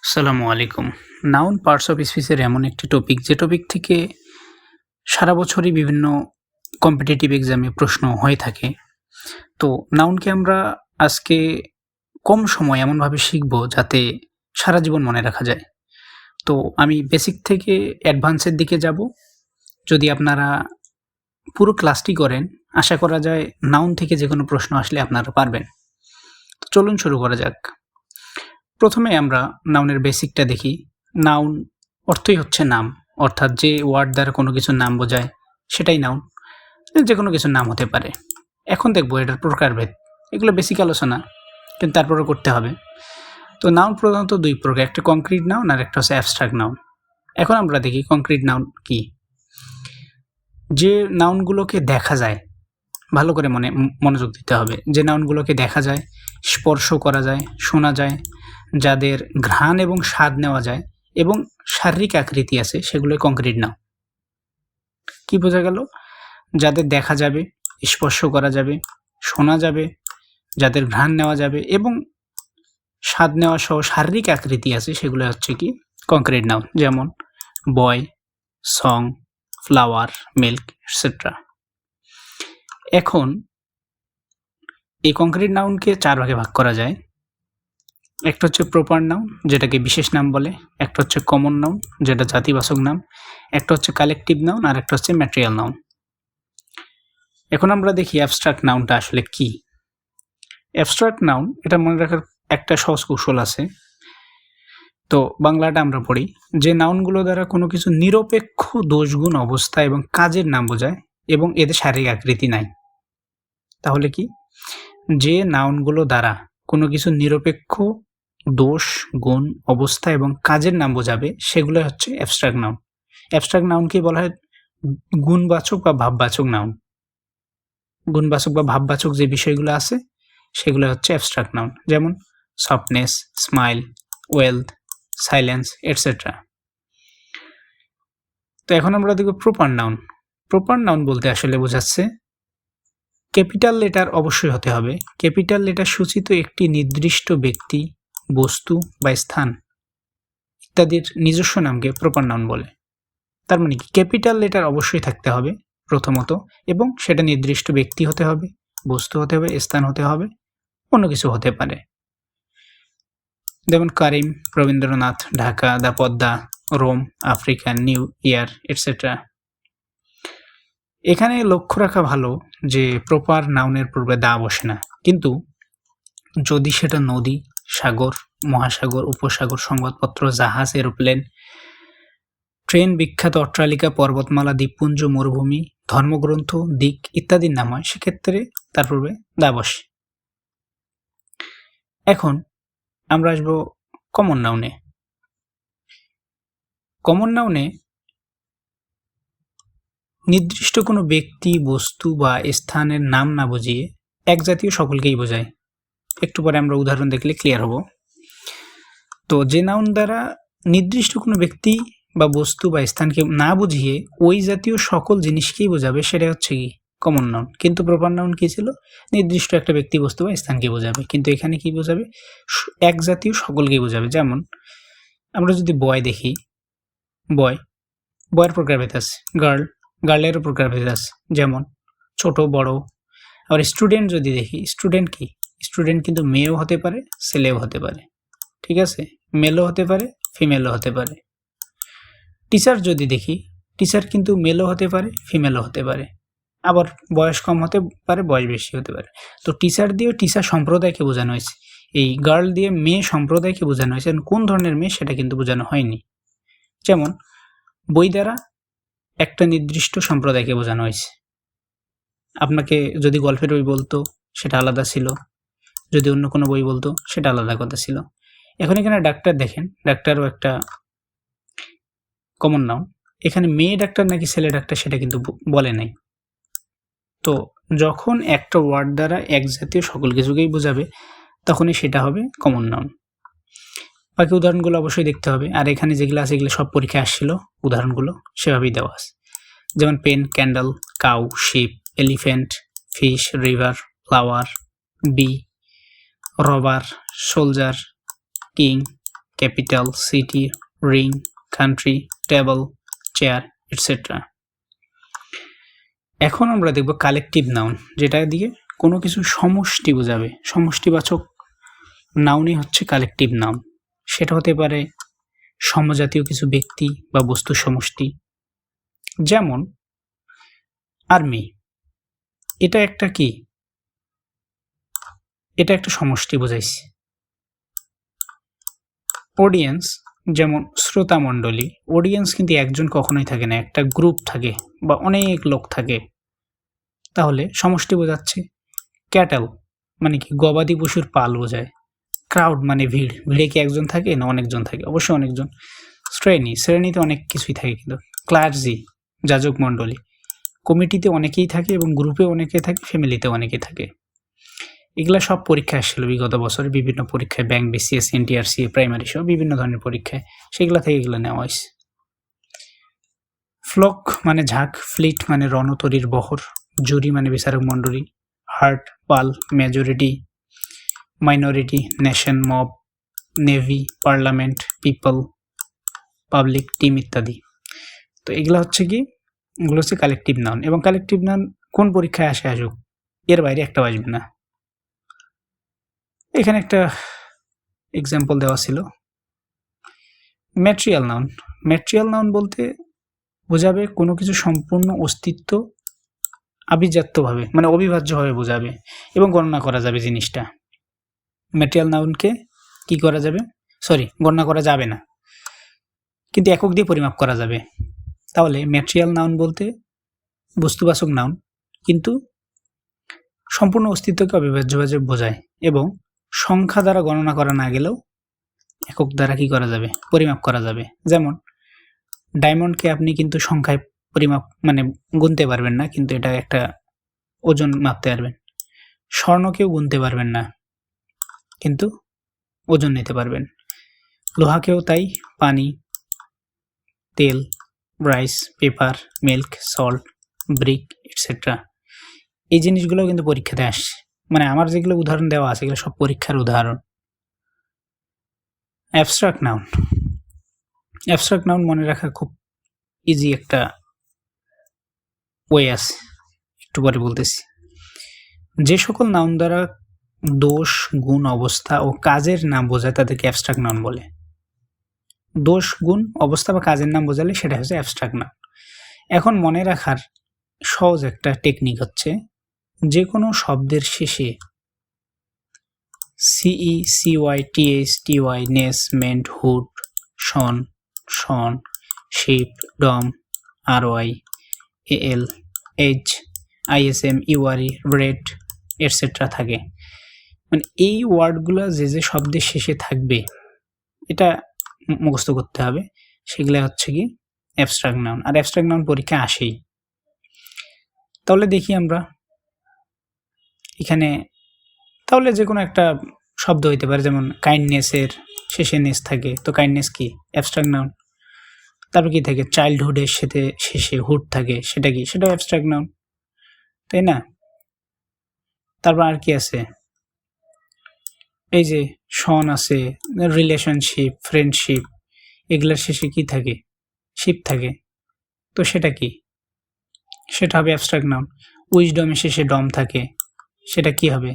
আসসালামু আলাইকুম। Noun parts of স্পিচের এমন একটি টপিক যে টপিক থেকে সারা বছরই বিভিন্ন কম্পিটিটিভ এক্সামে প্রশ্ন হয়ে থাকে। তো নাউনকে আমরা আজকে কম সময়ে এমনভাবে শিখব যাতে সারা জীবন মনে রাখা যায়। তো আমি বেসিক থেকে অ্যাডভান্সের দিকে যাব। যদি আপনারা পুরো ক্লাসটি করেন, আশা করা যায় নাউন থেকে যেকোনো প্রশ্ন আসলে আপনারা পারবেন। তো চলুন শুরু করা যাক। প্রথমে আমরা নাউনের বেসিকটা দেখি। নাউন অর্থই হচ্ছে নাম, অর্থাৎ যে ওয়ার্ড দ্বারা কোনো কিছুর নাম বোঝায় সেটাই নাউন। যে কোনো কিছুর নাম হতে পারে। এখন দেখব এটার প্রকারভেদ। এগুলো বেসিক আলোচনা, কিন্তু তারপরেও করতে হবে। তো নাউন প্রধানত দুই প্রকার, একটা কংক্রিট নাউন আর একটা হচ্ছে অ্যাবস্ট্রাক্ট নাউন। এখন আমরা দেখি কংক্রিট নাউন কি। যে নাউনগুলোকে দেখা যায়, ভালো করে মনোযোগ দিতে হবে। যে নাউনগুলোকে দেখা যায়, স্পর্শ করা যায়, শোনা যায়, যাদের ঘ্রাণ এবং স্বাদ নেওয়া যায় এবং শারীরিক আকৃতি আছে, সেগুলোই কংক্রিট নাউন। কি বোঝা গেল? যাদের দেখা যাবে, স্পর্শ করা যাবে, শোনা যাবে, যাদের ঘ্রাণ নেওয়া যাবে এবং স্বাদ নেওয়া সহ শারীরিক আকৃতি আছে, সেগুলো হচ্ছে কি কংক্রিট নাউন। যেমন বয়, সং, ফ্লাওয়ার, মিল্ক এটসেট্রা। এখন এই কংক্রিট নাউনকে চার ভাগে ভাগ করা যায়। একটা হচ্ছে প্রপার নাউন, যেটাকে বিশেষ নাম বলে। একটা হচ্ছে কমন নাউন, যেটা জাতিবাচক নাম। একটা হচ্ছে কালেকটিভ নাউন, আর একটা হচ্ছে ম্যাটেরিয়াল নাউন। এখন আমরা দেখি অ্যাবস্ট্রাক্ট নাউনটা আসলে কি। অ্যাবস্ট্রাক্ট নাউন, এটা মনে রাখার একটা সহজ কৌশল আছে। তো বাংলাটা আমরা পড়ি, যে নাউনগুলো দ্বারা কোনো কিছু নিরপেক্ষ দোষগুণ, অবস্থা এবং কাজের নাম বোঝায় এবং এদের শারীরিক আকৃতি নাই। তাহলে কি? যে নাউনগুলো দ্বারা কোনো কিছু নিরপেক্ষ দোষ, গুণ, অবস্থা এবং কাজের নাম বোঝাবে, সেগুলো হচ্ছে অ্যাবস্ট্রাক্ট নাউন। অ্যাবস্ট্রাক্ট নাউনকে বলা হয় গুণবাচক বা ভাববাচক নাউন। গুণবাচক বা ভাববাচক যে বিষয়গুলো আছে, সেগুলো হচ্ছে অ্যাবস্ট্রাক্ট নাউন। যেমন softness, smile, wealth, silence etcetera. তো এখন আমরা দেখব প্রপার নাউন। প্রপার নাউন বলতে আসলে বোঝাচ্ছে ক্যাপিটাল লেটার অবশ্যই হতে হবে। ক্যাপিটাল লেটার সূচিত একটি নির্দিষ্ট ব্যক্তি, বস্তু বা স্থান ইত্যাদির নিজস্ব নামকে প্রপার নাউন বলে। তার মানে কি? ক্যাপিটাল লেটার অবশ্যই থাকতে হবে প্রথমত, এবং সেটা নির্দিষ্ট ব্যক্তি হতে হবে, বস্তু হতে হবে, স্থান হতে হবে, অন্য কিছু হতে পারে। যেমন Karim, Rabindranath, Dhaka, the Padma, Rome, Africa, new year etcetera. এখানে লক্ষ্য রাখা ভালো যে প্রপার নাউনের পূর্বে দা বসে না, কিন্তু যদি সেটা নদী, সাগর, মহাসাগর, উপসাগর, সংবাদপত্র, জাহাজ, এরোপ্লেন, ট্রেন, বিখ্যাত অট্টালিকা, পর্বতমালা, দ্বীপপুঞ্জ, মরুভূমি, ধর্মগ্রন্থ, দিক ইত্যাদির নাম হয়, সেক্ষেত্রে তার পূর্বে দা বসে। এখন আমরা আসবো কমন নাউনে। কমন নাউনে নির্দিষ্ট কোনো ব্যক্তি, বস্তু বা স্থানের নাম না বুঝিয়ে এক জাতীয় সকলকেই বোঝায়। একটু পরে আমরা উদাহরণ দেখলে ক্লিয়ার হব। তো যে নাউন দ্বারা নির্দিষ্ট কোনো ব্যক্তি বা বস্তু বা স্থানকে না বুঝিয়ে ওই জাতীয় সকল জিনিসকেই বোঝাবে, সেটা হচ্ছে কি কমন নাউন। কিন্তু প্রপার নাউন কি ছিল? নির্দিষ্ট একটা ব্যক্তি, বস্তু বা স্থানকে বোঝাবে, কিন্তু এখানে কি বোঝাবে? এক জাতীয় সকলকেই বোঝাবে। যেমন আমরা যদি বয় দেখি, বয়, বয়ের প্রকারভেদ আছে। গার্ল, গার্লেরও প্রকারভেদ আছে, যেমন ছোট, বড়। আবার স্টুডেন্ট যদি দেখি, স্টুডেন্ট কি? স্টুডেন্ট কিন্তু মেয়েও হতে পারে, ছেলেও হতে পারে, ঠিক আছে? মেলও হতে পারে, ফিমেলও হতে পারে। টিচার যদি দেখি, টিচার কিন্তু মেলও হতে পারে, ফিমেলও হতে পারে। আবার বয়স কম হতে পারে, বয়স বেশি হতে পারে। তো টিচার দিয়ে টিচার সম্প্রদায়কে বোঝানো হয়েছে। এই গার্ল দিয়ে মেয়ে সম্প্রদায়কে বোঝানো হয়েছে। কোন ধরনের মেয়ে সেটা কিন্তু বোঝানো হয়নি। যেমন বই দ্বারা একটা নির্দিষ্ট সম্প্রদায়কে বোঝানো হয়েছে। আপনাকে যদি গল্পের বই বলতো, সেটা আলাদা ছিল। যদি অন্য কোনো বই বলতো, সেটা আলাদা কথা ছিল। এখন এখানে ডাক্তার দেখেন, ডাক্তারও একটা কমন নাউন। এখানে মেয়ে ডাক্তার নাকি ছেলে ডাক্তার সেটা কিন্তু বলে নাই। তো যখন একটা ওয়ার্ড দ্বারা এক জাতীয় সকল কিছুকেই বোঝাবে, তখনই সেটা হবে কমন নাউন। বাকি উদাহরণগুলো অবশ্যই দেখতে হবে। আর এখানে যেগুলো আছে, এগুলো সব পরীক্ষায় আসছিল, উদাহরণগুলো সেভাবেই দেওয়া আছে। যেমন pen, candle, cow, sheep, elephant, fish, river, flower, bee, rubber, soldier, king, capital, city, ring, country, table, chair, etcetera. এখন আমরা দেখব কালেকটিভ নাউন, যেটা দিয়ে কোনো কিছু সমষ্টি বোঝাবে। সমষ্টিবাচক নাউনই হচ্ছে কালেকটিভ নাউন। সেটা হতে পারে সমজাতীয় কিছু ব্যক্তি বা বস্তুর সমষ্টি, যেমন আর্মি। এটা একটা কি? এটা একটা সমষ্টি বোঝাইছে। অডিয়েন্স, যেমন শ্রোতা মণ্ডলী। অডিয়েন্স কিন্তু একজন কখনোই থাকে না, একটা গ্রুপ থাকে বা অনেক লোক থাকে, তাহলে সমষ্টি বোঝাচ্ছে। ক্যাটেল মানে কি? গবাদি পশুর পাল বোঝায়। ক্রাউড মানে ভিড়। ভিড়ে কি একজন থাকে না অনেকজন থাকে? অবশ্যই অনেকজন। শ্রেণী, শ্রেণীতে অনেক কিছুই থাকে কিন্তু। ক্লার্জি, যাজক মণ্ডলী। কমিটিতে অনেকেই থাকে এবং গ্রুপে অনেকে থাকে, ফ্যামিলিতে অনেকে থাকে। এগুলা সব পরীক্ষায় আসছিল বিগত বছরে, বিভিন্ন পরীক্ষায়, ব্যাংক, বিসিএস, এনটিআরসি, প্রাইমারি সহ বিভিন্ন ধরনের পরীক্ষায় সেগুলা থেকে এগুলো নেওয়া হয়েছে। ফ্লক মানে ঝাঁক, ফ্লিট মানে রণতরীর বহর, জুরি মানে বিচারক মণ্ডলী, হার্ট, পাল, majority, minority, nation, mob, navy, parliament, people, public, team ইত্যাদি। তো এগুলো হচ্ছে কি? এগুলো হচ্ছে কালেকটিভ নাউন। এবং কালেকটিভ নাউন কোন পরীক্ষায় আসুক, এর বাইরে একটাও আসবে না। এখানে একটা এক্সাম্পল দেওয়া ছিল। Material noun. ম্যাটেরিয়াল নাউন বলতে বোঝাবে কোনো কিছু সম্পূর্ণ অস্তিত্ব আভিজাত্যভাবে, মানে অবিভাজ্যভাবে বোঝাবে এবং গণনা করা যাবে জিনিসটা। ম্যাটেরিয়াল নাউনকে কি করা যাবে? গণনা করা যাবে না, কিন্তু একক দিয়ে পরিমাপ করা যাবে। তাহলে ম্যাটেরিয়াল নাউন বলতে বস্তুবাচক নাউন, কিন্তু সম্পূর্ণ অস্তিত্বকে অবিভাজ্যভাবে বোঝায় এবং সংখ্যা দ্বারা গণনা করা না গেলেও একক দ্বারা কি করা যাবে? পরিমাপ করা যাবে। যেমন ডায়মন্ডকে আপনি কিন্তু সংখ্যায় পরিমাপ মানে গুনতে পারবেন না, কিন্তু এটা একটা ওজন মাপতে পারবেন। স্বর্ণকেও গুনতে পারবেন না, কিন্তু ওজন নিতে পারবেন। লোহাকেও তাই। পানি, তেল, rice, paper, milk, salt, brick, etcetera. এই জিনিসগুলো কিন্তু পরীক্ষাতে আসছে। মানে আমার যেগুলো উদাহরণ দেওয়া আছে এগুলো সব পরীক্ষার উদাহরণ। Abstract noun. অ্যাবস্ট্রাক্ট নাউন মনে রাখা খুব ইজি একটা ওয়ে আছে, একটু পরে বলতেছি। যে সকল নাউন দ্বারা দোষ, গুণ, অবস্থা ও কাজের নাম বোঝায় তাদেরকে অ্যাবস্ট্রাক্ট নাউন বলে। দোষ, গুণ, অবস্থা বা কাজের নাম বোঝালে সেটা হচ্ছে অ্যাবস্ট্রাক্ট নাউন। এখন মনে রাখার সহজ একটা টেকনিক হচ্ছে, যে কোনো শব্দের শেষে C E, C Y, T H, T Y, ness, ment, hood, tion, tion, ship, dom, R Y, A L, H, I S M, U R E, red, etcetera থাকে। মানে এই ওয়ার্ডগুলো যে যে শব্দের শেষে থাকবে এটা মুখস্থ করতে হবে। সেগুলো হচ্ছে কি? Abstract noun. আর অ্যাবস্ট্রাক্ট নাউন পরীক্ষা আসেই। তাহলে দেখি আমরা এখানে, তাহলে যে কোনো একটা শব্দ হইতে পারে, যেমন কাইন্ডনেসের শেষে নেস থাকে, তো কাইন্ডনেস কি? Abstract noun. তারপর কি থাকে? চাইল্ডহুডের সাথে শেষে হুড থাকে, সেটা কি? সেটাও অ্যাবস্ট্রাক্ট নাউন, তাই না? তারপর আর কি আছে? এই যে শন আছে, রিলেশনশিপ, ফ্রেন্ডশিপ, এগুলার শেষে কি থাকে? শিপ থাকে, তো সেটা কি? সেটা হবে অ্যাবস্ট্রাক্ট নাউন। উইজডমের শেষে ডম থাকে, সেটা কি হবে?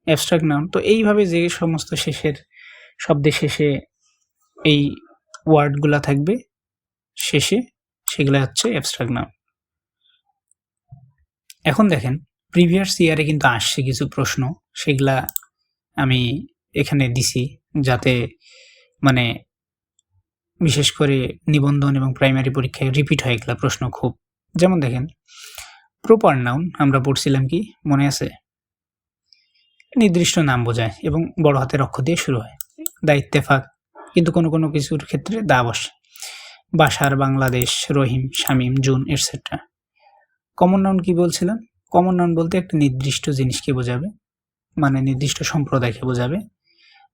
Abstract noun. তো এইভাবে যে সমস্ত শেষের শব্দের শেষে এই ওয়ার্ডগুলা থাকবে শেষে, সেগুলা হচ্ছে অ্যাবস্ট্রাক্ট নাউন। এখন দেখেন, প্রিভিয়াস ইয়ারে কিন্তু আসছে কিছু প্রশ্ন, সেগুলা আমি এখানে দিছি যাতে মানে বিশেষ করে নিবন্ধন এবং প্রাইমারি পরীক্ষায় রিপিট হয় এগুলা প্রশ্ন খুব। যেমন দেখেন, প্রপার নাউন আমরা পড়ছিলাম কি মনে আছে? নির্দিষ্ট নাম বোঝায় এবং বড় হাতের অক্ষর দিয়ে শুরু হয়। দা ইত্তেফাক, কিন্তু কোনো কোনো কিছুর ক্ষেত্রে দা বসে। Bashar, Bangladesh, Rahim, Shamim, June, etcetera. Common noun কি বলছিলাম? কমন নাউন বলতে একটা নির্দিষ্ট জিনিসকে বোঝাবে, মানে নির্দিষ্ট সম্প্রদায়কে বোঝাবে।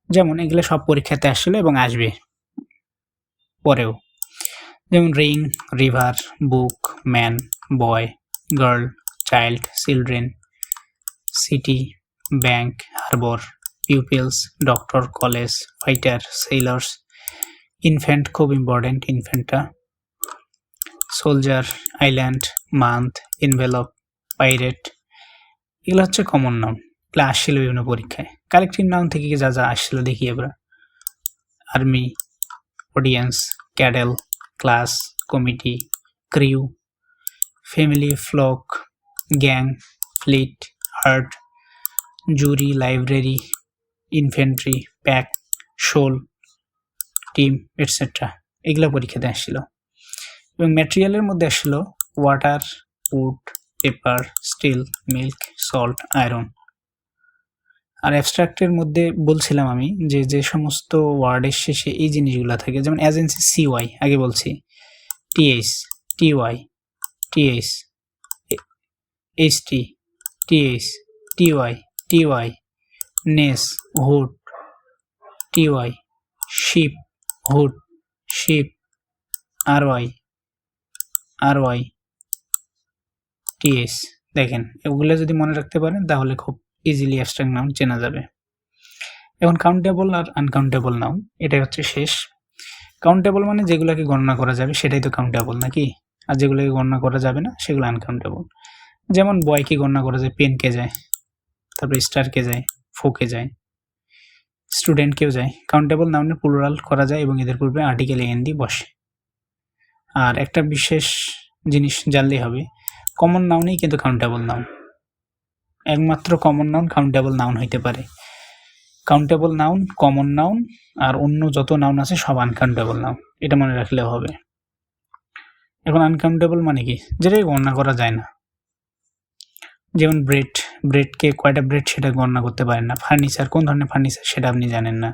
যেমন এগুলো সব পরীক্ষাতে আসছিল এবং আসবে পরেও। যেমন ring, river, book, man, boy, girl, child, children, city, bank, harbour, pupils, doctor, college, fighter, sailors, infant খুব ইম্পর্টেন্ট ইনফ্যান্টটা, soldier, island, month, envelope, pirate, এগুলো হচ্ছে কমন নাউন। এগুলো আসছিল বিভিন্ন পরীক্ষায়। কালেক্টিভ নাউন থেকে যা যা আসছিল দেখি আমরা। Army, audience, cattle, class, committee, crew, family, flock, gang, fleet, herd, jury, library, infantry, pack, shoal, team, etcetera. এগুলো পরীক্ষাতে আসছিল। এবং ম্যাটেরিয়ালের মধ্যে আসছিল water, wood, paper, steel, milk, salt, iron. আর অ্যাবস্ট্রাক্টের মধ্যে বলছিলাম আমি যে যে সমস্ত ওয়ার্ডের শেষে এই জিনিসগুলো থাকে, যেমন এজেন্সি সিওয়াই আগে বলছি, T H, T Y, T H, H T, T H, T Y, T Y, ness, hood, T Y, ship, hood, ship, R Y, R Y, T S. দেখেন এগুলো যদি মনে রাখতে পারেন তাহলে খুব ইজিলি অ্যাবস্ট্রাক্ট নাউন চেনা যাবে। এখন কাউন্টেবল আর আনকাউন্টেবল নাউন, এটাই হচ্ছে শেষ। কাউন্টেবল মানে যেগুলোকে গণনা করা যাবে সেটাই তো কাউন্টেবল নাকি, আর যেগুলোকে গণনা করা যাবে না সেগুলো আনকাউন্টেবল। যেমন বয়কে গণনা করা যায়, পেনকে যায়, তারপরে স্টারকে যায়, ফোকে যায়, স্টুডেন্টকেও যায়। কাউন্টেবল নাউনের প্লুরাল করা যায় এবং এদের পূর্বে আর্টিকেল এন দিয়ে বসে। আর একটা বিশেষ জিনিস জানলেই হবে, কমন নাউনেই কিন্তু কাউন্টেবল নাউন। একমাত্র কমন নাউন কাউন্টেবল নাউন হইতে পারে। কাউন্টেবল নাউন, কমন নাউন আর অন্য যত নাউন আছে সব আনকাউন্টেবল নাউন, এটা মনে রাখলেও হবে। এখন আনকাউন্টেবল মানে কি, যেটাকে গণনা করা যায় না। যেমন ব্রেড, ব্রেডকে কয়টা ব্রেড সেটা গণনা করতে পারেন না। ফার্নিচার, কোন ধরনের ফার্নিচার সেটা আপনি জানেন না।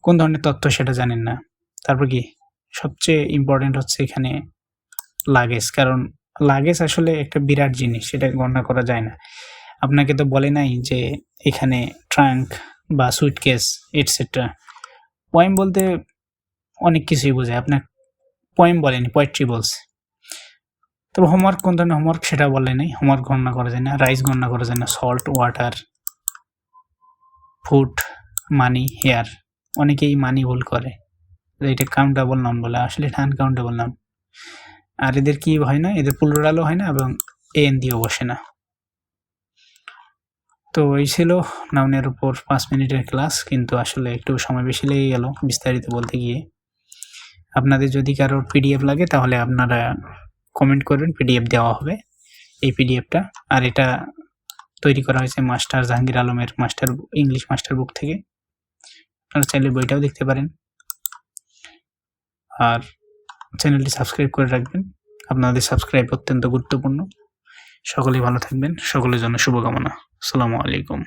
কোন ধরনের তথ্য সেটা জানেন না। তারপর কি সবচেয়ে ইম্পর্টেন্ট হচ্ছে এখানে লাগেজ, কারণ লাগেজ আসলে একটা বিরাট জিনিস, সেটা গণনা করা যায় না। আপনাকে তো বলে নাই যে এখানে ট্রাঙ্ক বা সুইটকেস এটসেট্রা। পোয়েম বলতে অনেক কিছুই বোঝায়, আপনার পোয়েম বলেনি, পোয়েট্রি বলছে। তবে হোমওয়ার্ক, কোন ধরনের হোমওয়ার্ক সেটা বলে নাই, হোমওয়ার্ক গণনা করা যায় না। রাইস গণনা করা যায় না, সল্ট, ওয়াটার, ফুড, মানি, হেয়ার। অনেকেই মানি ভুল করে, এটা কাউন্টেবল নাউন বলে, আসলে এটা আনকাউন্টেবল নাউন। আর এদের কি হয় না, এদের প্লুরালও হয় না এবং এন দিয়েও বসে না। তো এই ছিল নাউনের উপর 5 মিনিটের ক্লাস, কিন্তু আসলে একটু সময় বেশি লেগে গেল বিস্তারিত বলতে গিয়ে। আপনাদের যদি কারোর পিডিএফ লাগে তাহলে আপনারা কমেন্ট করবেন, পিডিএফ দেওয়া হবে এই পিডিএফটা। আর এটা তৈরি করা হয়েছে মাস্টার জাহাঙ্গীর আলমের ইংলিশ মাস্টার বুক থেকে। আপনারা চাইলে বইটাও দেখতে পারেন। আর চ্যানেলটি সাবস্ক্রাইব করে রাখবেন, আপনাদের সাবস্ক্রাইব অত্যন্ত গুরুত্বপূর্ণ। সকলেই ভালো থাকবেন, সকলের জন্য শুভকামনা। আসসালামু আলাইকুম।